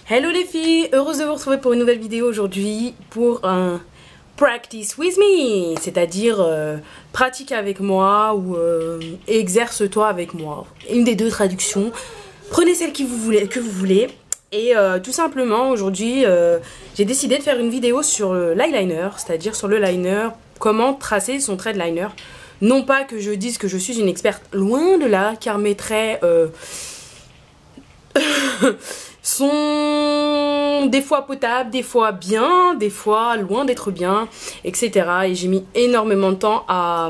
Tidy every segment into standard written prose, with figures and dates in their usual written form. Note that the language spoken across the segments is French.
Hello les filles, heureuse de vous retrouver pour une nouvelle vidéo aujourd'hui pour un practice with me, c'est-à-dire pratique avec moi ou exerce-toi avec moi. Une des deux traductions, prenez celle que vous voulez. Et tout simplement aujourd'hui j'ai décidé de faire une vidéo sur l'eyeliner, c'est-à-dire sur le liner, comment tracer son trait de liner. Non pas que je dise que je suis une experte, loin de là, car mes traits sont des fois potables, des fois bien, des fois loin d'être bien, etc. Et j'ai mis énormément de temps à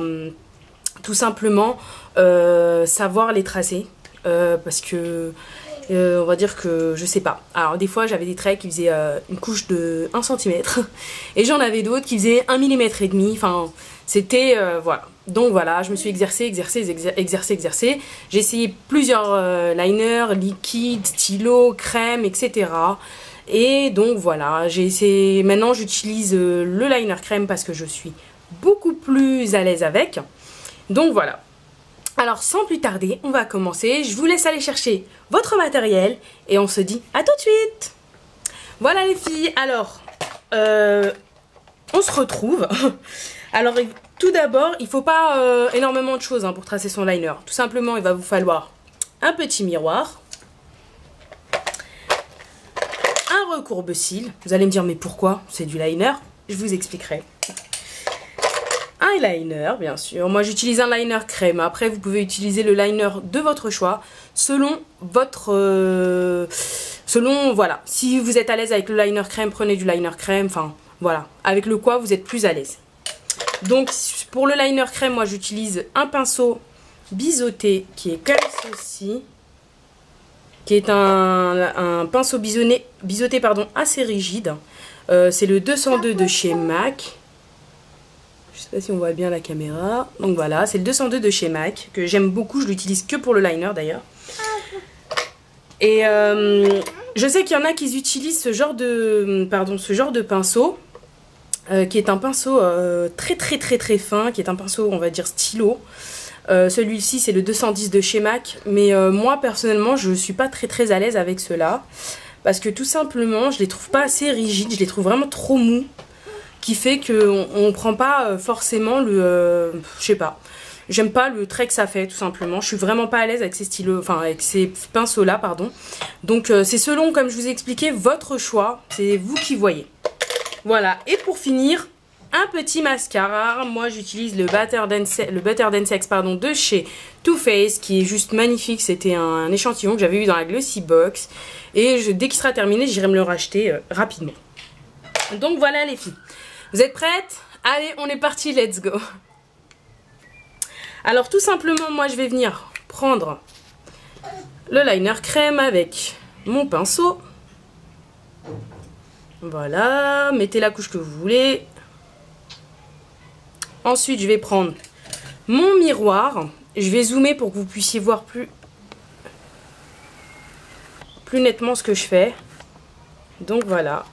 tout simplement savoir les tracer parce que on va dire que je sais pas. Alors des fois j'avais des traits qui faisaient une couche de 1 cm et j'en avais d'autres qui faisaient 1,5 mm. Enfin c'était voilà. Donc voilà, je me suis exercée. J'ai essayé plusieurs liners, liquides, stylos, crème, etc. Et donc voilà, j'ai essayé. Maintenant j'utilise le liner crème parce que je suis beaucoup plus à l'aise avec. Donc voilà. Alors sans plus tarder, on va commencer. Je vous laisse aller chercher votre matériel et on se dit à tout de suite. Voilà les filles, alors on se retrouve. Alors tout d'abord, il ne faut pas énormément de choses pour tracer son liner. Tout simplement, il va vous falloir un petit miroir, un recourbe-cils. Vous allez me dire mais pourquoi c'est du liner? Je vous expliquerai. Un liner, bien sûr. Moi, j'utilise un liner crème. Après, vous pouvez utiliser le liner de votre choix, selon votre... voilà. Si vous êtes à l'aise avec le liner crème, prenez du liner crème. Enfin, voilà. Avec le quoi vous êtes plus à l'aise. Donc, pour le liner crème, moi, j'utilise un pinceau biseauté qui est comme ceci. Qui est un pinceau biseauté, pardon, assez rigide. C'est le 202 de chez MAC. Je sais pas si on voit bien la caméra. Donc voilà, c'est le 202 de chez MAC, que j'aime beaucoup. Je l'utilise que pour le liner d'ailleurs. Et je sais qu'il y en a qui utilisent ce genre de pinceau, qui est un pinceau très fin, qui est un pinceau, on va dire, stylo. Celui-ci, c'est le 210 de chez MAC. Mais moi, personnellement, je suis pas très à l'aise avec cela. Parce que tout simplement, je les trouve pas assez rigides. Je les trouve vraiment trop mous. Qui fait qu'on ne prend pas forcément le... je sais pas. J'aime pas le trait que ça fait, tout simplement. Je suis vraiment pas à l'aise avec ces stylos, enfin avec ces pinceaux-là, pardon. Donc c'est selon, comme je vous ai expliqué, votre choix. C'est vous qui voyez. Voilà. Et pour finir, un petit mascara. Moi, j'utilise le Butter Dance pardon, de chez Too Faced, qui est juste magnifique. C'était un échantillon que j'avais eu dans la Glossy Box. Et dès qu'il sera terminé, j'irai me le racheter rapidement. Donc voilà les filles. Vous êtes prêtes? Allez, on est parti, let's go. Alors tout simplement, moi je vais venir prendre le liner crème avec mon pinceau. Voilà, mettez la couche que vous voulez. Ensuite, je vais prendre mon miroir. Je vais zoomer pour que vous puissiez voir plus nettement ce que je fais. Donc voilà.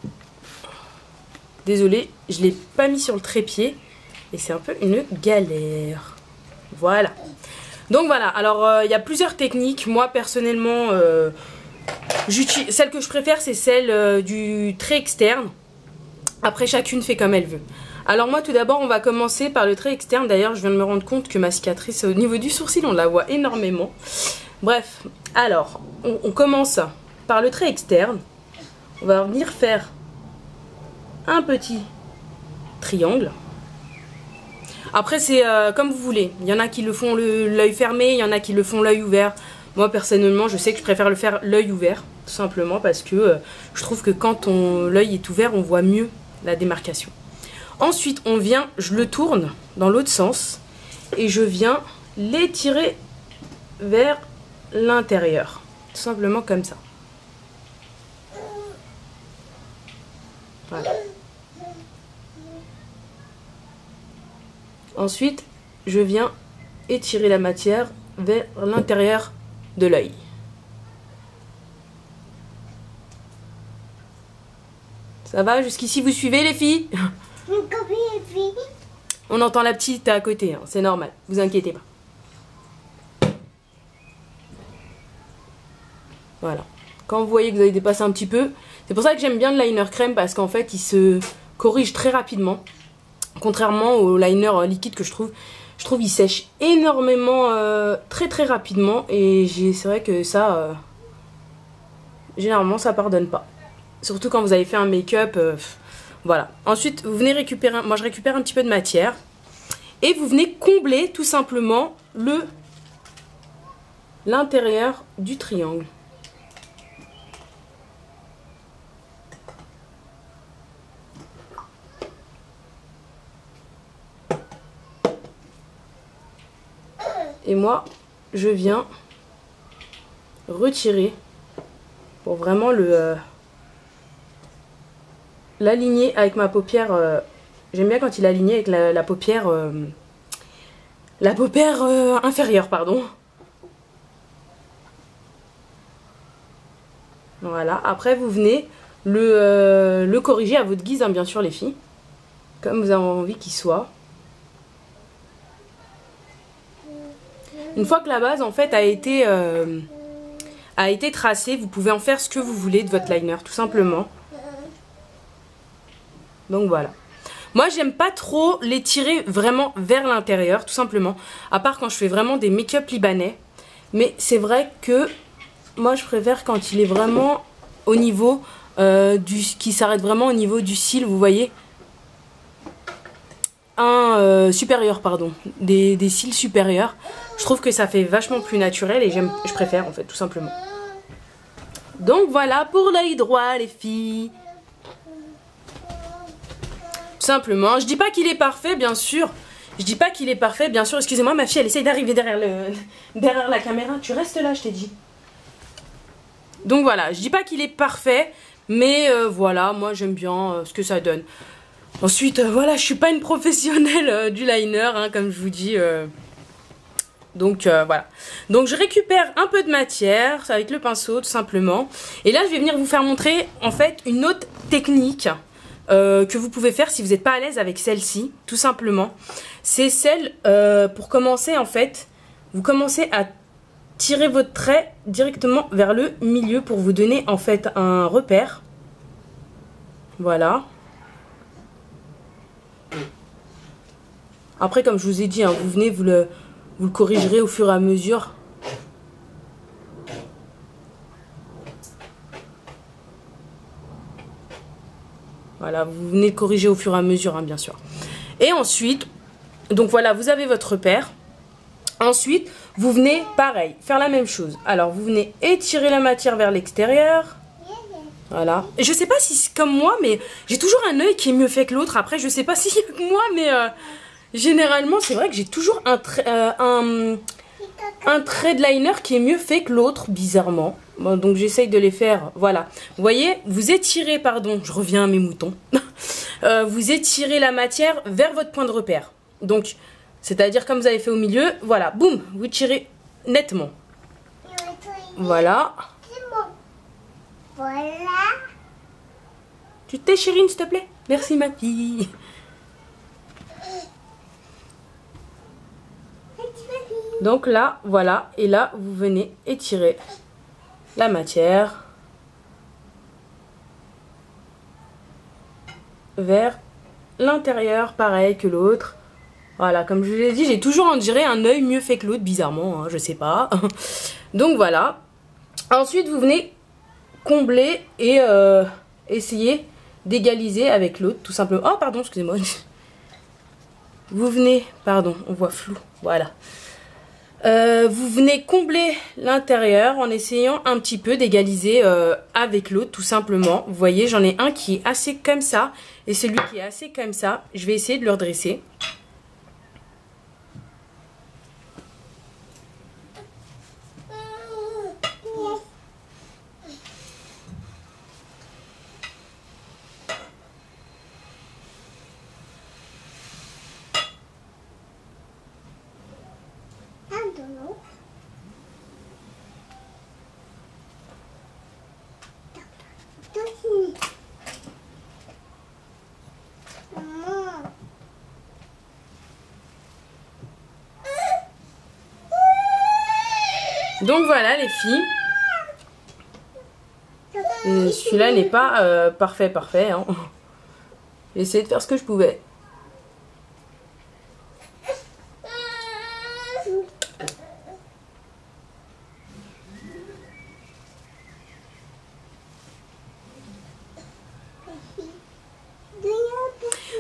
Désolée, je ne l'ai pas mis sur le trépied et c'est un peu une galère. Voilà. Donc voilà, alors il y a plusieurs techniques. Moi personnellement, celle que je préfère c'est celle du trait externe. Après chacune fait comme elle veut. Alors moi tout d'abord on va commencer par le trait externe. D'ailleurs je viens de me rendre compte que ma cicatrice au niveau du sourcil on la voit énormément. Bref, alors on commence par le trait externe. On va venir faire un petit triangle. Après c'est comme vous voulez. Il y en a qui le font l'œil fermé, il y en a qui le font l'œil ouvert. Moi personnellement je sais que je préfère le faire l'œil ouvert. Tout simplement parce que je trouve que quand l'œil est ouvert on voit mieux la démarcation. Ensuite on vient, je le tourne dans l'autre sens et je viens l'étirer vers l'intérieur. Tout simplement comme ça. Voilà. Ensuite, je viens étirer la matière vers l'intérieur de l'œil. Ça va? Jusqu'ici, vous suivez les filles? On entend la petite à côté, hein, c'est normal, vous inquiétez pas. Voilà. Quand vous voyez que vous avez dépassé un petit peu, c'est pour ça que j'aime bien le liner crème parce qu'en fait il se corrige très rapidement. Contrairement au liner liquide que je trouve il sèche énormément, très très rapidement. Et c'est vrai que ça, généralement ça pardonne pas. Surtout quand vous avez fait un make-up, voilà. Ensuite vous venez récupérer, moi je récupère un petit peu de matière. Et vous venez combler tout simplement l'intérieur du triangle. Et moi, je viens retirer pour vraiment l'aligner avec ma paupière. J'aime bien quand il est aligné avec la paupière inférieure, pardon. Voilà. Après, vous venez le corriger à votre guise, hein, bien sûr, les filles, comme vous avez envie qu'il soit. Une fois que la base en fait a été tracée, vous pouvez en faire ce que vous voulez de votre liner, tout simplement. Donc voilà. Moi j'aime pas trop les tirer vraiment vers l'intérieur, tout simplement. À part quand je fais vraiment des make-up libanais. Mais c'est vrai que moi je préfère quand il est vraiment au niveau qui s'arrête vraiment au niveau du cil, vous voyez. Supérieur, pardon, des cils supérieurs. Je trouve que ça fait vachement plus naturel et je préfère en fait, tout simplement. Donc voilà pour l'œil droit, les filles. Tout simplement. Je dis pas qu'il est parfait, bien sûr. Je dis pas qu'il est parfait, bien sûr. Excusez-moi, ma fille, elle essaye d'arriver derrière la caméra. Tu restes là, je t'ai dit. Donc voilà, je dis pas qu'il est parfait, mais voilà, moi j'aime bien ce que ça donne. Ensuite, voilà, je suis pas une professionnelle du liner, hein, comme je vous dis. Donc voilà. Donc je récupère un peu de matière avec le pinceau, tout simplement. Et là, je vais venir vous faire montrer, en fait, une autre technique que vous pouvez faire si vous n'êtes pas à l'aise avec celle-ci, tout simplement. C'est celle, pour commencer, en fait, vous commencez à tirer votre trait directement vers le milieu pour vous donner, en fait, un repère. Voilà. Après, comme je vous ai dit, hein, vous venez, vous le corrigerez au fur et à mesure. Voilà, vous venez le corriger au fur et à mesure, hein, bien sûr. Et ensuite, donc voilà, vous avez votre repère. Ensuite, vous venez, pareil, faire la même chose. Alors, vous venez étirer la matière vers l'extérieur. Voilà. Et je sais pas si c'est comme moi, mais j'ai toujours un œil qui est mieux fait que l'autre. Après, je sais pas si c'est que moi, mais généralement, c'est vrai que j'ai toujours un trait de liner qui est mieux fait que l'autre, bizarrement. Bon, donc, j'essaye de les faire. Voilà. Vous voyez, vous étirez, pardon, je reviens à mes moutons. Vous étirez la matière vers votre point de repère. Donc, c'est-à-dire comme vous avez fait au milieu, voilà, boum, vous tirez nettement. Voilà. Voilà. Tu te tais, Chérine, s'il te plaît? Merci, ma fille. Donc là, voilà. Et là, vous venez étirer la matière vers l'intérieur, pareil que l'autre. Voilà, comme je vous l'ai dit, j'ai toujours, on dirait, un œil mieux fait que l'autre, bizarrement, hein, je sais pas. Donc voilà. Ensuite, vous venez combler et essayer d'égaliser avec l'autre, tout simplement. Oh, pardon, excusez-moi. Vous venez, pardon, on voit flou, voilà. Vous venez combler l'intérieur en essayant un petit peu d'égaliser avec l'autre, tout simplement. Vous voyez, j'en ai un qui est assez comme ça et celui qui est assez comme ça. Je vais essayer de le redresser. Donc voilà les filles. Celui-là n'est pas parfait, hein. J'ai essayé de faire ce que je pouvais.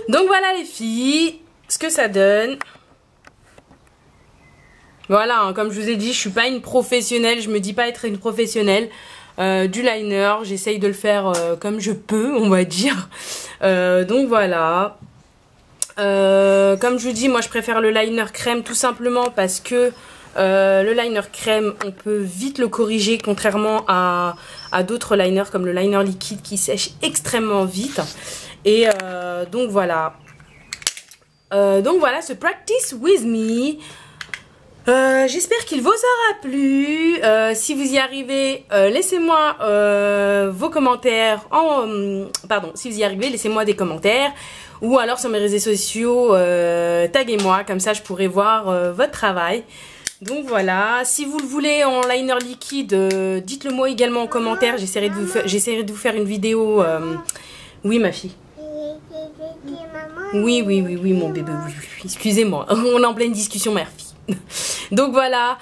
Donc voilà les filles, ce que ça donne. Voilà, hein, comme je vous ai dit, je suis pas une professionnelle, je me dis pas être une professionnelle du liner. J'essaye de le faire comme je peux, on va dire. Donc voilà. Comme je vous dis, moi je préfère le liner crème tout simplement parce que le liner crème, on peut vite le corriger contrairement à d'autres liners comme le liner liquide qui sèche extrêmement vite. Et donc voilà. Ce practice with me. J'espère qu'il vous aura plu. Si vous y arrivez, laissez-moi vos commentaires. Si vous y arrivez, laissez-moi des commentaires. Ou alors sur mes réseaux sociaux, taguez-moi. Comme ça, je pourrai voir votre travail. Donc voilà. Si vous le voulez en liner liquide, dites-le moi également en commentaire. J'essaierai de vous faire une vidéo. Oui, ma fille. Oui, mon bébé, oui. Excusez-moi, on est en pleine discussion, mère-fille. Donc voilà,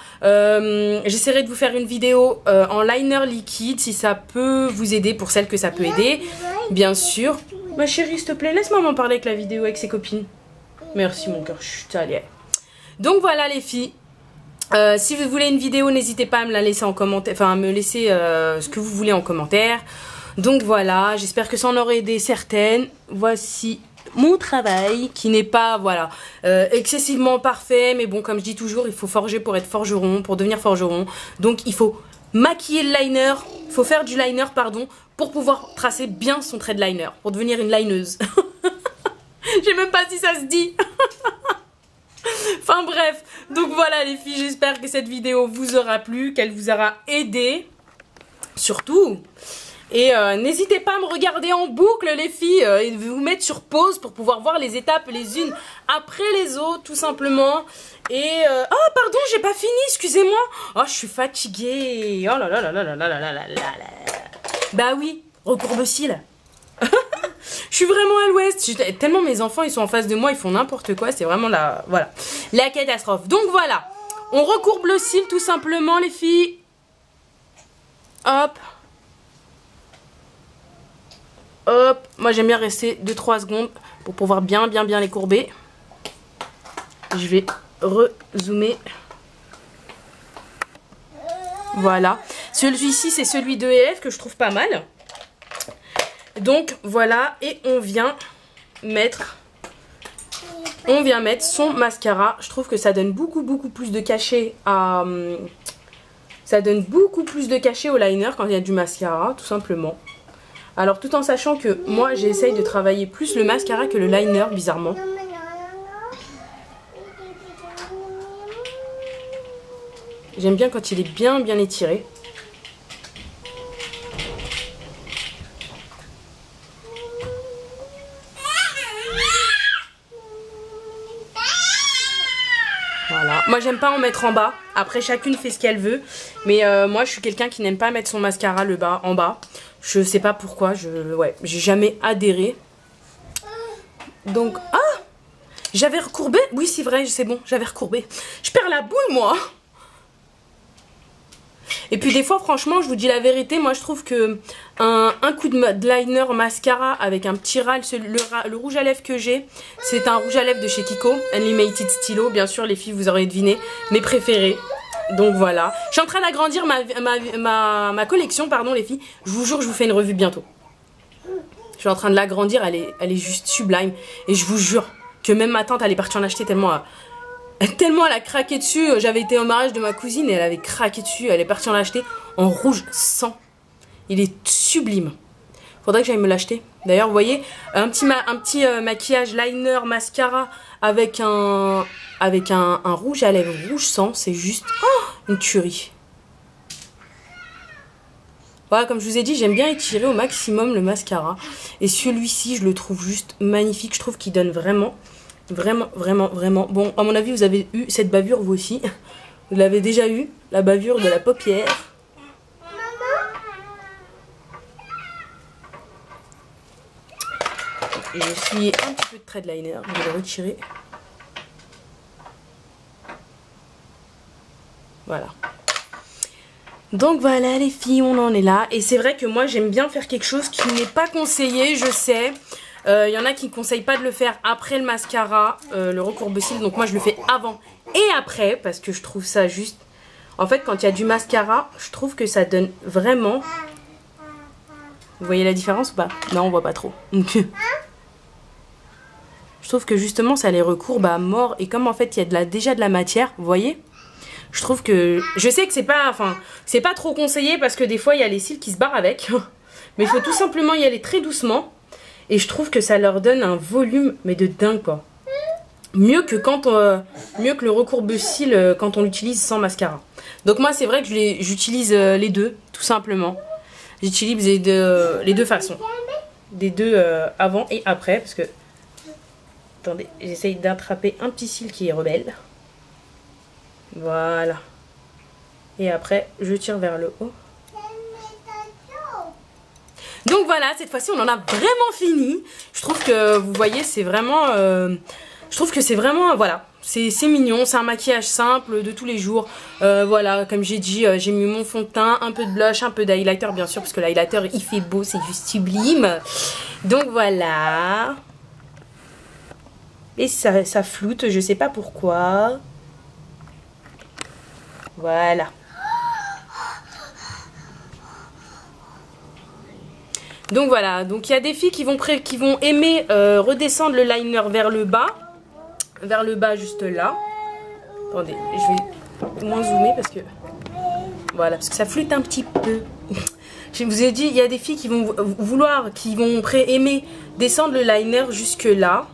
j'essaierai de vous faire une vidéo en liner liquide si ça peut vous aider, pour celles que ça peut aider, bien sûr. Ma chérie, s'il te plaît, laisse maman parler avec la vidéo avec ses copines. Merci mon cœur, chut, allez. Donc voilà les filles. Si vous voulez une vidéo, n'hésitez pas à me la laisser en commentaire, enfin à me laisser ce que vous voulez en commentaire. Donc voilà, j'espère que ça en aurait aidé certaines. Voici mon travail qui n'est pas excessivement parfait, mais bon, comme je dis toujours, il faut forger pour être forgeron, pour devenir forgeron. Donc il faut maquiller le liner, il faut faire du liner pardon, pour pouvoir tracer bien son trait de liner, pour devenir une lineuse. Je sais même pas si ça se dit. Enfin bref, donc voilà les filles, j'espère que cette vidéo vous aura plu, qu'elle vous aura aidé, surtout. Et n'hésitez pas à me regarder en boucle les filles et vous mettre sur pause pour pouvoir voir les étapes les unes après les autres tout simplement. Et oh pardon, j'ai pas fini, excusez-moi. Oh, je suis fatiguée. Oh là là là là là là là là là là. Bah oui, recourbe-cils. Je suis vraiment à l'ouest. Tellement mes enfants ils sont en face de moi, ils font n'importe quoi, c'est vraiment la catastrophe. Donc voilà, on recourbe le cil tout simplement les filles. Hop. Hop, moi j'aime bien rester 2-3 secondes pour pouvoir bien les courber. Je vais re-zoomer. Voilà. Celui-ci c'est celui de EF que je trouve pas mal. Donc voilà, et on vient mettre son mascara. Je trouve que ça donne beaucoup plus de cachet à... Ça donne beaucoup plus de cachet au liner quand il y a du mascara, tout simplement. Alors tout en sachant que moi j'essaye de travailler plus le mascara que le liner bizarrement. J'aime bien quand il est bien étiré. Voilà. Moi j'aime pas en mettre en bas. Après chacune fait ce qu'elle veut. Mais moi je suis quelqu'un qui n'aime pas mettre son mascara en bas. Je sais pas pourquoi, j'ai jamais adhéré. Donc, ah, j'avais recourbé. Oui, c'est vrai, c'est bon, j'avais recourbé. Je perds la boule, moi. Et puis des fois, franchement, je vous dis la vérité, moi je trouve que un coup de liner mascara avec un petit ras, le rouge à lèvres que j'ai, c'est un rouge à lèvres de chez Kiko, Unlimited Stylo. Bien sûr, les filles, vous aurez deviné, mes préférés. Donc voilà, je suis en train d'agrandir ma collection, pardon les filles. Je vous jure, je vous fais une revue bientôt. Je suis en train de l'agrandir, elle est juste sublime. Et je vous jure que même ma tante, elle est partie en acheter tellement elle a craqué dessus. J'avais été au mariage de ma cousine et elle avait craqué dessus. Elle est partie en l'acheter en rouge sang. Il est sublime. Faudrait que j'aille me l'acheter. D'ailleurs, vous voyez, un petit maquillage liner, mascara avec un rouge à lèvres rouge sang. C'est juste une tuerie. Voilà, comme je vous ai dit, j'aime bien étirer au maximum le mascara. Et celui-ci, je le trouve juste magnifique. Je trouve qu'il donne vraiment. Bon, à mon avis, vous avez eu cette bavure, vous aussi. Vous l'avez déjà eu, la bavure de la paupière. J'ai essuyé un petit peu de trait de liner. Je vais le retirer. Voilà. Donc voilà les filles, on en est là. Et c'est vrai que moi j'aime bien faire quelque chose qui n'est pas conseillé, je sais. Il y en a qui ne conseillent pas de le faire après le mascara, le recourbe-cils. Donc moi je le fais avant et après parce que je trouve ça juste... En fait quand il y a du mascara, je trouve que ça donne vraiment... Vous voyez la différence ou pas? Non, on voit pas trop. Je trouve que justement ça les recourbe à mort. Et comme en fait il y a déjà de la matière, vous voyez? Je trouve que... Je sais que c'est pas... Enfin, c'est pas trop conseillé parce que des fois il y a les cils qui se barrent avec. Mais il faut tout simplement y aller très doucement. Et je trouve que ça leur donne un volume, mais de dingue quoi. Mieux que le recourbe-cils quand on l'utilise sans mascara. Donc moi c'est vrai que j'utilise les deux, tout simplement. J'utilise les deux façons. Des deux avant et après. Parce que... Attendez, j'essaye d'attraper un petit cil qui est rebelle. Voilà. Et après, je tire vers le haut. Donc voilà, cette fois-ci, on en a vraiment fini. Je trouve que, vous voyez, c'est vraiment... je trouve que c'est vraiment... Voilà. C'est mignon, c'est un maquillage simple de tous les jours. Voilà, comme j'ai dit, j'ai mis mon fond de teint, un peu de blush, un peu d'highlighter bien sûr, parce que l'highlighter il fait beau, c'est juste sublime. Donc voilà. Et ça floute, je sais pas pourquoi. Voilà. Donc voilà, donc il y a des filles qui vont aimer redescendre le liner vers le bas. Vers le bas juste là. Attendez, je vais moins zoomer parce que... Voilà, parce que ça flûte un petit peu. Je vous ai dit, il y a des filles qui vont aimer descendre le liner jusque là.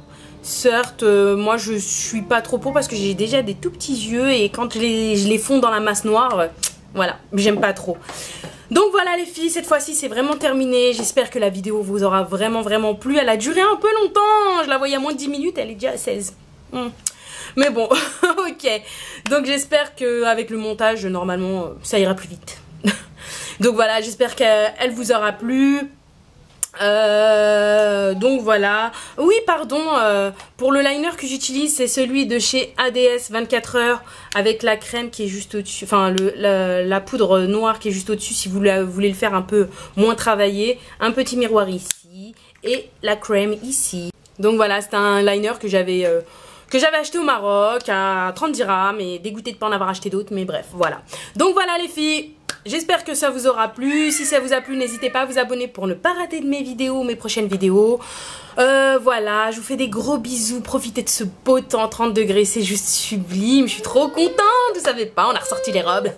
Certes, moi je suis pas trop pour parce que j'ai déjà des tout petits yeux et quand je les fonds dans la masse noire, voilà, j'aime pas trop. Donc voilà les filles, cette fois-ci c'est vraiment terminé. J'espère que la vidéo vous aura vraiment plu. Elle a duré un peu longtemps, je la voyais à moins de 10 minutes, elle est déjà à 16. Mais bon, ok. Donc j'espère qu'avec le montage, normalement, ça ira plus vite. Donc voilà, j'espère qu'elle vous aura plu. Donc voilà. Oui, pardon, pour le liner que j'utilise, c'est celui de chez ADS 24 heures avec la crème qui est juste au-dessus, enfin la poudre noire qui est juste au-dessus si vous voulez le faire un peu moins travaillé. Un petit miroir ici et la crème ici. Donc voilà, c'est un liner que j'avais acheté au Maroc à 30 dirhams et dégoûté de ne pas en avoir acheté d'autres, mais bref, voilà. Donc voilà les filles, j'espère que ça vous aura plu. Si ça vous a plu, n'hésitez pas à vous abonner pour ne pas rater de mes prochaines vidéos. Voilà, je vous fais des gros bisous. Profitez de ce beau temps, 30 degrés, c'est juste sublime. Je suis trop contente, vous savez pas, on a ressorti les robes.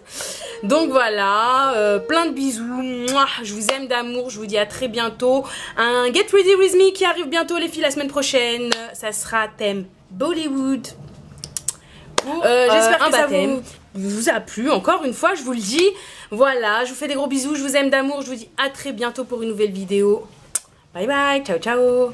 Donc voilà, plein de bisous. Mouah, je vous aime d'amour, je vous dis à très bientôt. Un Get Ready With Me qui arrive bientôt les filles la semaine prochaine. Ça sera thème Bollywood. J'espère que ça vous a plu. Encore une fois, je vous le dis. Voilà, je vous fais des gros bisous. Je vous aime d'amour. Je vous dis à très bientôt pour une nouvelle vidéo. Bye bye. Ciao, ciao.